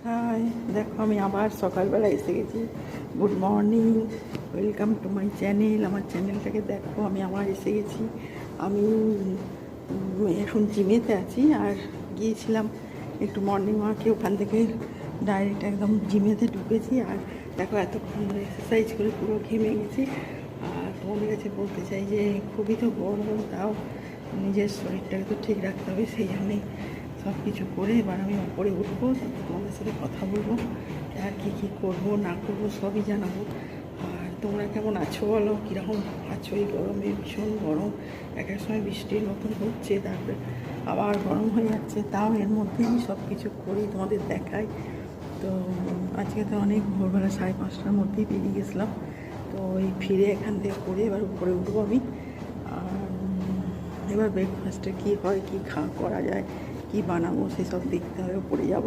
High, দেখো আমি আবার সকালবেলা এসে গেছি। Good morning, welcome to my channel. আমার চ্যানেলটাকে দেখো, আমি আবার এসে গেছি। আমি এখন জিমেতে আছি আর গিয়েছিলাম একটু মর্নিং ওয়াকে, ওখান থেকে ডাইরেক্ট একদম জিমেতে ঢুকেছি। আর দেখো এতক্ষণ ধরে এক্সারসাইজ করে পুরো ঘেমে গেছি। আর তোমাদের কাছে বলতে চাই যে খুবই তো গরম, তাও নিজের শরীরটাকে তো ঠিক রাখতে হবে, সেই জন্যেই সব কিছু করে এবার আমি উপরে উঠবো, তোমাদের সাথে কথা বলবো, আর কী কী করবো না করবো সবই জানাবো। আর তোমরা কেমন আছো বলো, কীরকম আছো এই গরমে? ভীষণ গরম, এক এক সময় বৃষ্টির মতন হচ্ছে, তারপরে আবার গরম হয়ে যাচ্ছে, তাও এর মধ্যে আমি সব কিছু করি, তোমাদের দেখাই। তো আজকে তো অনেক ভোরবেলা 5:30টার মধ্যেই বেরিয়ে গেছিলাম। তো এই ফিরে এখান থেকে করে এবার উপরে উঠবো আমি। আর এবার ব্রেকফাস্টে কী হয়, কী করা যায়, কী বানাবো সেসব দেখতে হবে, পড়ে যাব।